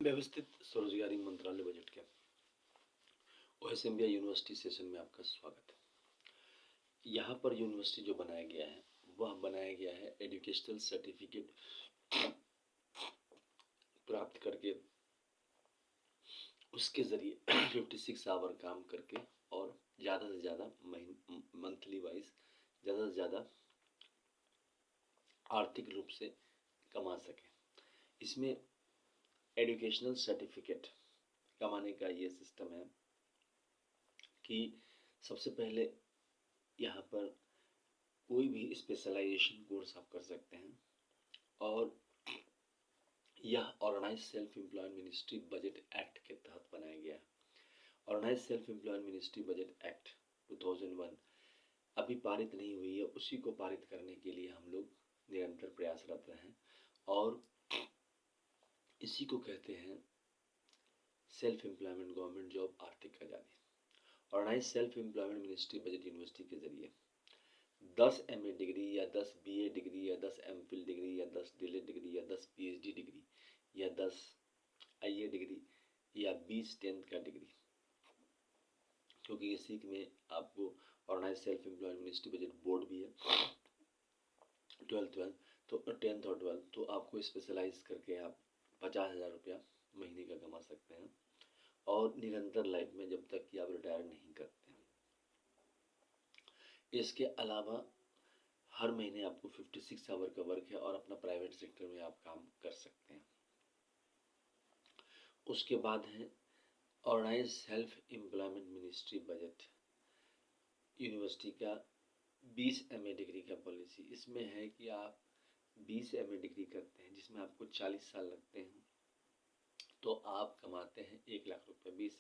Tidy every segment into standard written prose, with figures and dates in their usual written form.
व्यवस्थित स्वरोजगारी मंत्रालय बजट के ओएसएमबीआई यूनिवर्सिटी सेशन में आपका स्वागत है। यहाँ पर यूनिवर्सिटी जो बनाया गया है वह बनाया गया है एजुकेशनल सर्टिफिकेट प्राप्त करके उसके ज़रिए 56 आवर काम करके और ज़्यादा से ज़्यादा मंथली वाइज ज़्यादा से ज़्यादा आर्थिक रूप से कमा सके। इसमें एजुकेशनल सर्टिफिकेट कमाने का ये सिस्टम है कि सबसे पहले यहाँ पर कोई भी स्पेशलाइजेशन कोर्स आप कर सकते हैं और यह organise self employed ministry budget act के तहत बनाया गया है। Organise self employed ministry budget act 2001 अभी पारित नहीं हुई है, उसी को पारित करने के लिए हम लोग निरंतर प्रयासरत हैं और इसी को कहते हैं सेल्फ एम्प्लॉयमेंट गवर्नमेंट जॉब आर्थिक आज़ादी। Organise self employment ministry budget university के जरिए 10 MA डिग्री या 10 BA डिग्री या 10 MPhil डिग्री या 10 DLED डिग्री या 10 PhD डिग्री या 10 IA डिग्री या 20 10th का डिग्री, क्योंकि इसी में आपको organise self employed ministry budget board भी है 12th तो 10th और 12th तो आपको स्पेशलाइज करके आप 50,000 रुपया महीने का कमा सकते हैं और निरंतर लाइफ में जब तक कि आप रिटायर नहीं करते हैं। इसके अलावा हर महीने आपको 56 आवर का वर्क है और अपना प्राइवेट सेक्टर में आप काम कर सकते हैं। उसके बाद है organise self employment ministry budget university का 20 MA डिग्री का पॉलिसी। इसमें है कि आप 20 MA डिग्री करते हैं जिसमें आपको 40 साल लगते हैं तो आप कमाते हैं 1 लाख रुपये 20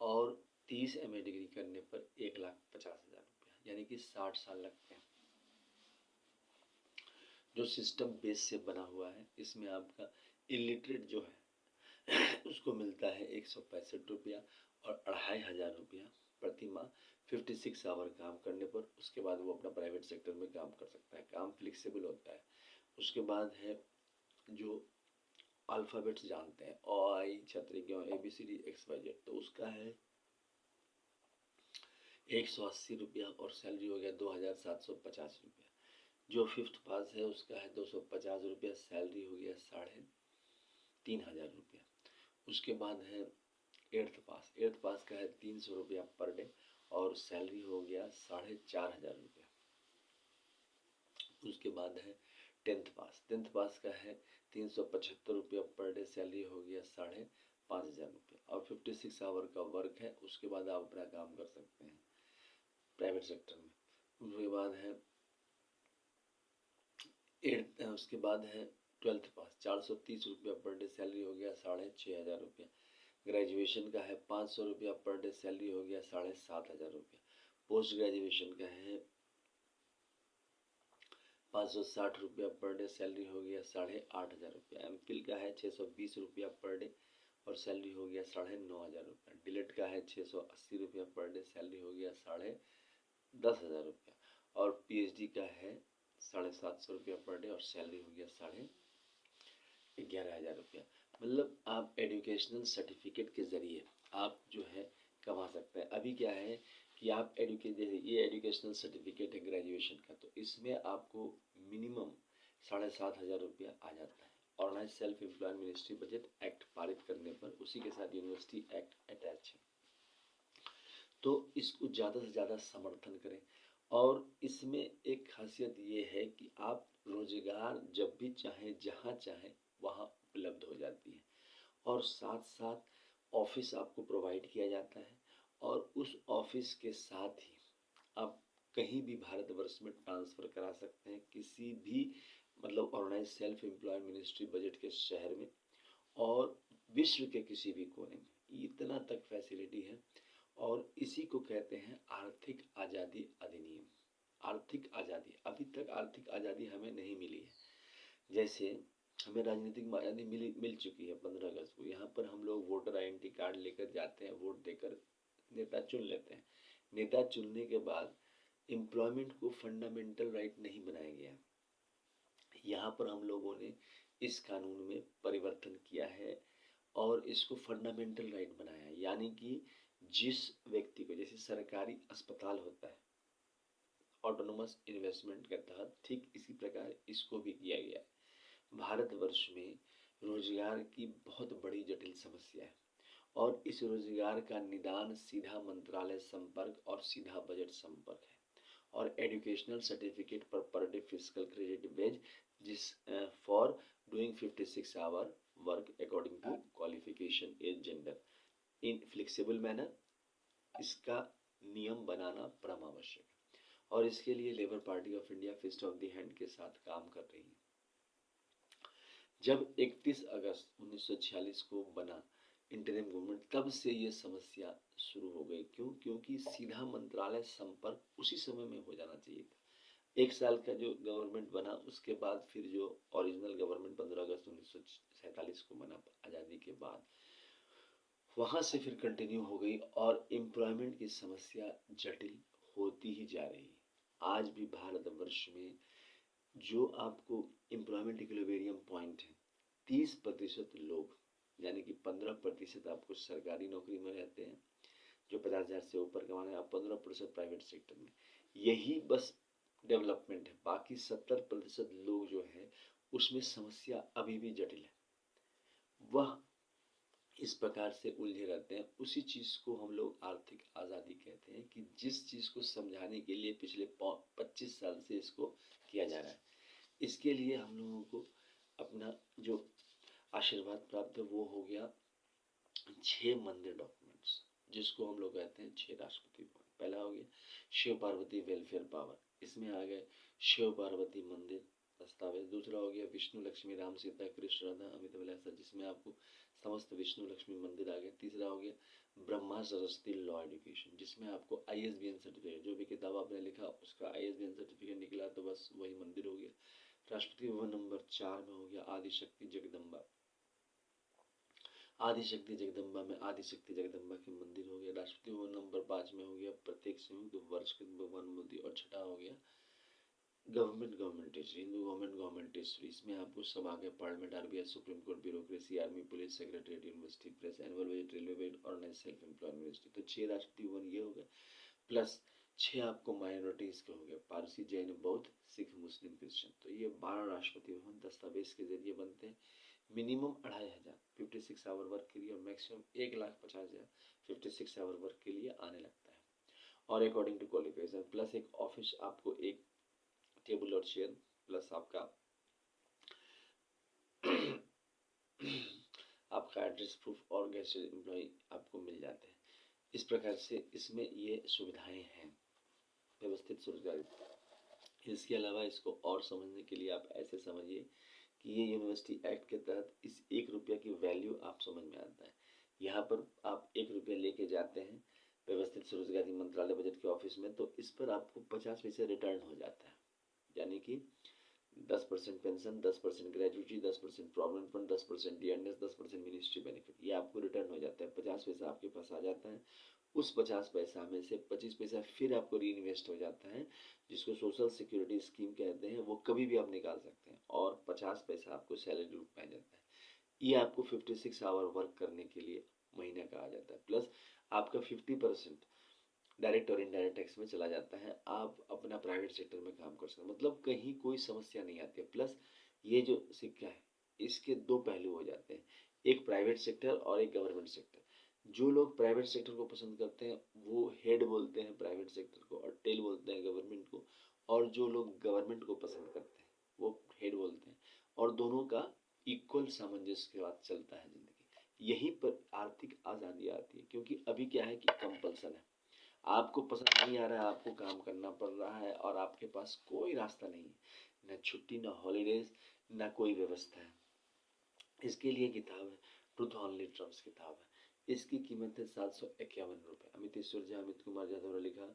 और 30 MA डिग्री करने पर 1,50,000 रुपया यानी कि 60 साल लगते हैं। जो सिस्टम बेस से बना हुआ है इसमें आपका इलिटरेट जो है उसको मिलता है 165 रुपया और 2,500 रुपया प्रति माह 56 आवर काम करने पर। उसके बाद वो अपना प्राइवेट सेक्टर में काम कर सकता है, काम फ्लेक्सिबल होता है। उसके बाद है जो अल्फ़ाबेट्स जानते हैं OI छतरी क्यों ABCD XYZ तो उसका है 180 रुपया और सैलरी हो गया 2,750 रुपया। जो 5th पास है उसका है 250 रुपया, सैलरी हो गया 3,500 रुपया। उसके बाद है 8th पास का है 300 रुपया पर डे और सैलरी हो गया 4,500 रुपया। उसके बाद है 10th पास का है 375 रुपया पर डे, सैलरी हो गया 5,500 रुपया और 56 आवर का वर्क है। उसके बाद आप अपना काम कर सकते हैं प्राइवेट सेक्टर में। उसके बाद है 12th पास 430 रुपया पर डे, सैलरी हो गया 6,500 रुपया। ग्रेजुएशन का है 500 रुपया पर डे, सैलरी हो गया 7,500 रुपया। पोस्ट ग्रेजुएशन का है 560 रुपया पर डे, सैलरी हो गया 8,500 रुपया। MPhil का है 620 रुपया पर डे और सैलरी हो गया 9,500 रुपया। DLED का है 680 रुपया पर डे, सैलरी हो गया 10,500 रुपया और PhD का है 750 रुपया पर डे और सैलरी हो गया 11,500 रुपया। मतलब आप एजुकेशनल सर्टिफिकेट के ज़रिए आप जो है कमा सकते हैं। अभी क्या है कि आप ये एजुकेशनल सर्टिफिकेट है ग्रेजुएशन का, तो इसमें आपको मिनिमम 7,500 रुपया आ जाता है। Organise self employed ministry budget act पारित करने पर उसी के साथ यूनिवर्सिटी एक्ट अटैच है, तो इसको ज़्यादा से ज़्यादा समर्थन करें। और इसमें एक खासियत ये है कि आप रोजगार जब भी चाहें जहाँ चाहें वहाँ उपलब्ध हो जाती है और साथ साथ ऑफिस आपको प्रोवाइड किया जाता है और उस ऑफिस के साथ ही आप कहीं भी भारतवर्ष में ट्रांसफ़र करा सकते हैं, किसी भी मतलब organise self employed ministry budget के शहर में और विश्व के किसी भी कोने में। इतना तक फैसिलिटी है और इसी को कहते हैं आर्थिक आज़ादी अधिनियम। आर्थिक आज़ादी, अभी तक आर्थिक आज़ादी हमें नहीं मिली है। जैसे हमें राजनीतिक आज़ादी मिल चुकी है 15 अगस्त को। यहाँ पर हम लोग वोटर आइडेंटिटी कार्ड लेकर जाते हैं, वोट देकर नेता चुन लेते हैं। नेता चुनने के बाद एम्प्लॉयमेंट को फंडामेंटल राइट नहीं बनाया गया। यहाँ पर हम लोगों ने इस कानून में परिवर्तन किया है और इसको फंडामेंटल राइट बनाया है। यानी कि जिस व्यक्ति को, जैसे सरकारी अस्पताल होता है ऑटोनोमस इन्वेस्टमेंट के तहत, ठीक इसी प्रकार इसको भी किया गया है। भारतवर्ष में रोजगार की बहुत बड़ी जटिल समस्या है और इस रोजगार का निदान सीधा मंत्रालय संपर्क और सीधा बजट संपर्क है। और educational certificate per day physical credit wages for doing 56 hour work according to qualification age gender in flexible manner, इसका नियम बनाना परम आवश्यक है। और इसके लिए Labour Party of India fist of the hand के साथ काम कर रही है। जब 31 अगस्त 1946 को बना इंटरिम गवर्नमेंट, तब से ये समस्या शुरू हो गई। क्यों? क्योंकि सीधा मंत्रालय संपर्क उसी समय में हो जाना चाहिए था। 1 साल का जो गवर्नमेंट बना, उसके बाद फिर जो ओरिजिनल गवर्नमेंट 15 अगस्त 1947 को बना आज़ादी के बाद, वहाँ से फिर कंटिन्यू हो गई और एम्प्लॉयमेंट की समस्या जटिल होती ही जा रही है। आज भी भारतवर्ष में जो आपको एम्प्लॉयमेंट इक्विलिब्रियम पॉइंट है, 30% लोग, यानी कि 15% आपको सरकारी नौकरी में रहते हैं जो 50,000 से ऊपर कमाने, आप 15% प्राइवेट सेक्टर में, यही बस डेवलपमेंट है। बाकी 70% लोग जो है उसमें समस्या अभी भी जटिल है, वह इस प्रकार से उलझे रहते हैं। उसी चीज़ को हम लोग आर्थिक आज़ादी कहते हैं कि जिस चीज़ को समझाने के लिए पिछले 25 साल से इसको किया जा रहा है। इसके लिए हम लोगों को अपना जो आशीर्वाद प्राप्त है वो हो गया 6 मंदिर डॉक्यूमेंट्स, जिसको हम लोग कहते हैं 6 राष्ट्रपति भवन। पहला हो गया शिव पार्वती वेलफेयर पावर, इसमें आ गए शिव पार्वती मंदिर दस्तावेज। दूसरा हो गया विष्णु लक्ष्मी राम सीता कृष्ण राधा अमित विलासा, जिसमें आपको समस्त विष्णु लक्ष्मी मंदिर आ गए। तीसरा हो गया ब्रह्मा सरस्वती लॉ एजुकेशन, जिसमें आपको ISBN सर्टिफिकेट, जो भी किताब आपने लिखा उसका ISBN सर्टिफिकेट निकला तो बस वही मंदिर हो गया। राष्ट्रपति भवन नंबर 4 में हो गया आदिशक्ति जगदम्बा, आदिशक्ति जगदम्बा में आदिशक्ति जगदम्बा के मंदिर हो गया। राष्ट्रपति भवन नंबर 5 में हो गया प्रत्येक संयुक्त वर्ष के भगवान मोदी। और छठा हो गया गवर्नमेंटेशन, हिंदू गवर्नमेंटेशन, इसमें आपको सब आ गया parliament, RBI, supreme court, bureaucracy, army, police, secretariat, university, press, annual budget, railway budget, organise self employed university. तो 6 राष्ट्रपति भवन ये हो गए, प्लस 6 आपको माइनॉरिटीज के हो गए, पारसी, जैन, बौद्ध, सिख, मुस्लिम, क्रिश्चियन। तो ये 12 राष्ट्रपति भवन दस्तावेज के जरिए बनते हैं। मिनिमम 2500 56 आवर वर्क के लिए और मैक्सिमम 1,50,000 56 आवर वर्क के लिए आने लगता है। और अकॉर्डिंग टू क्वालिफिकेशन, प्लस एक ऑफिस, आपको एक टेबल और चेयर, प्लस आपका आपका एड्रेस प्रूफ और गेस्टेड एम्प्लॉय आपको मिल जाते हैं। इस प्रकार से इसमें ये सुविधाएं हैं, व्यवस्थित सुविधाएं। इसके अलावा इसको और समझने के लिए आप ऐसे समझिए कि ये यूनिवर्सिटी एक्ट के तहत इस 1 रुपया की वैल्यू आप समझ में आता है। यहाँ पर आप 1 रुपया लेके जाते हैं व्यवस्थित स्वरोजगारी मंत्रालय बजट के ऑफिस में, तो इस पर आपको 50 पैसे रिटर्न हो जाता है। यानी कि 10% pension, 10% gratuity, 10% provident fund, 10% DNS, 10% ministry benefit, ये आपको रिटर्न हो जाता है। 50 पैसा आपके पास आ जाता है। उस 50 पैसा में से 25 पैसा फिर आपको री इन्वेस्ट हो जाता है, जिसको सोशल सिक्योरिटी स्कीम कहते हैं, वो कभी भी आप निकाल सकते हैं। और 50 पैसा आपको सैलरी रूप में आ जाता है। ये आपको 56 आवर वर्क करने के लिए महीने का आ जाता है। प्लस आपका 50% डायरेक्ट और इनडायरेक्ट टैक्स में चला जाता है। आप अपना प्राइवेट सेक्टर में काम कर सकते हैं, मतलब कहीं कोई समस्या नहीं आती है। प्लस ये जो सिक्का है इसके 2 पहलू हो जाते हैं, एक प्राइवेट सेक्टर और एक गवर्नमेंट सेक्टर। जो लोग प्राइवेट सेक्टर को पसंद करते हैं वो हेड बोलते हैं प्राइवेट सेक्टर को और टेल बोलते हैं गवर्नमेंट को, और जो लोग गवर्नमेंट को पसंद करते हैं वो हेड बोलते हैं। और दोनों का इक्वल सामंजस्य के बाद चलता है जिंदगी। यहीं पर आर्थिक आज़ादी आती है, क्योंकि अभी क्या है कि कंपल्सन है, आपको पसंद नहीं आ रहा है, आपको काम करना पड़ रहा है और आपके पास कोई रास्ता नहीं है, न छुट्टी, न हॉलीडेज, न कोई व्यवस्था है। इसके लिए किताब है ट्रूथ ऑनली ट्रम्प्स किताब है। इसकी कीमत है 751 रुपये। अमित ईश्वर झा, अमित कुमार झा द्वारा लिखा,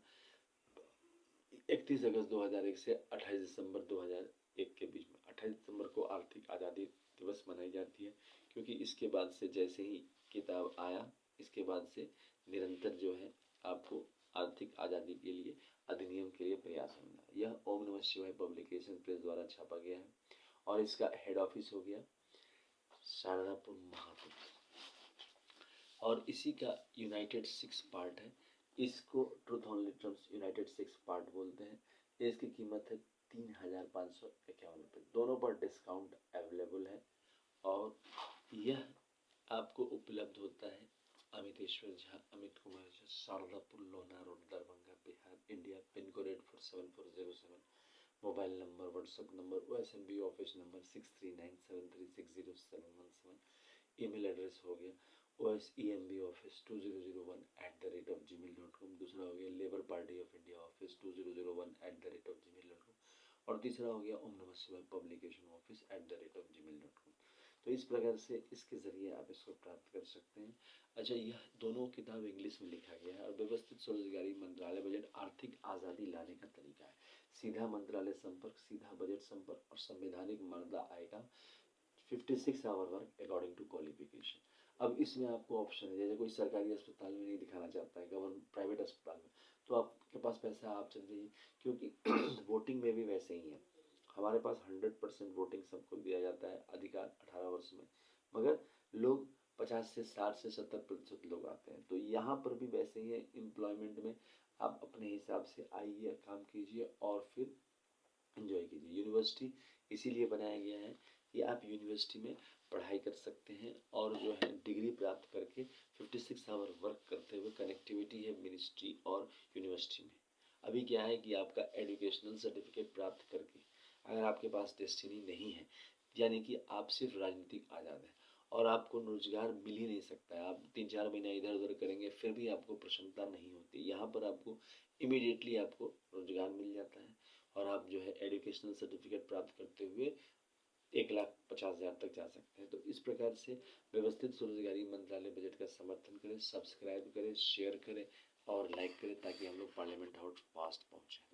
31 अगस्त 2001 से 28 दिसंबर 2001 के बीच में। 28 दिसंबर को आर्थिक आज़ादी दिवस मनाई जाती है, क्योंकि इसके बाद से जैसे ही किताब आया, इसके बाद से निरंतर जो है आपको आर्थिक आज़ादी के लिए अधिनियम के लिए प्रयास होना। यह ओम नमः शिवाय पब्लिकेशन प्रेस द्वारा छापा गया है और इसका हेड ऑफिस हो गया शारदापुर महाकुंभ। और इसी का यूनाइटेड सिक्स पार्ट है। इसको truth only terms United six part बोलते हैं। इसकी कीमत है 3,551 रुपये। दोनों पर डिस्काउंट अवेलेबल है और यह आपको उपलब्ध होता है Amiteshwar Jha, Amit Kumar Jha, Shardapur, Lohna road, Darbhanga, Bihar, India. Pin code 847407। Mobile number, WhatsApp number, OSMB office number 6397360717। Email address हो गया osembaoffice2001@gmail.com। दूसरा हो गया Labour Party of India office 2001@gmail.com। और तीसरा हो गया ओम नमः शिवाय पब्लिकेशन ऑफिस @gmail.com। तो इस प्रकार से इसके ज़रिए आप इसको प्राप्त कर सकते हैं। अच्छा, यह दोनों किताब इंग्लिश में लिखा गया है और व्यवस्थित स्वरोजगारी मंत्रालय बजट आर्थिक आज़ादी लाने का तरीका है। सीधा मंत्रालय संपर्क, सीधा बजट संपर्क और संवैधानिक मर्यादा आएगा 56 hour work according to qualification. अब इसमें आपको ऑप्शन है, जैसे कोई सरकारी अस्पताल में नहीं दिखाना चाहता है, गवर्नमेंट प्राइवेट अस्पताल में, तो आपके पास पैसा आप चल जाइए, क्योंकि वोटिंग में भी वैसे ही है। हमारे पास 100% वोटिंग सबको दिया जाता है अधिकार 18 वर्ष में, मगर लोग 50 से 60 से 70% लोग आते हैं। तो यहाँ पर भी वैसे ही है, एम्प्लॉयमेंट में आप अपने हिसाब से आइए, काम कीजिए और फिर एंजॉय कीजिए। यूनिवर्सिटी इसीलिए बनाया गया है कि आप यूनिवर्सिटी में पढ़ाई कर सकते हैं और जो है डिग्री प्राप्त करके 56 आवर वर्क करते हुए कनेक्टिविटी है मिनिस्ट्री और यूनिवर्सिटी में। अभी क्या है कि आपका एजुकेशनल सर्टिफिकेट प्राप्त करके अगर आपके पास डेस्टिनी नहीं है, यानी कि आप सिर्फ राजनीतिक आज़ाद हैं और आपको रोजगार मिल ही नहीं सकता है, आप 3-4 महीना इधर उधर करेंगे फिर भी आपको प्रसन्नता नहीं होती। यहाँ पर आपको इमीडिएटली आपको रोजगार मिल जाता है और आप जो है एजुकेशनल सर्टिफिकेट प्राप्त करते हुए 1,50,000 तक जा सकते हैं। तो इस प्रकार से व्यवस्थित स्वरोजगारी मंत्रालय बजट का समर्थन करें, सब्सक्राइब करें, शेयर करें और लाइक करें, ताकि हम लोग पार्लियामेंट हाउस फास्ट पहुँचें।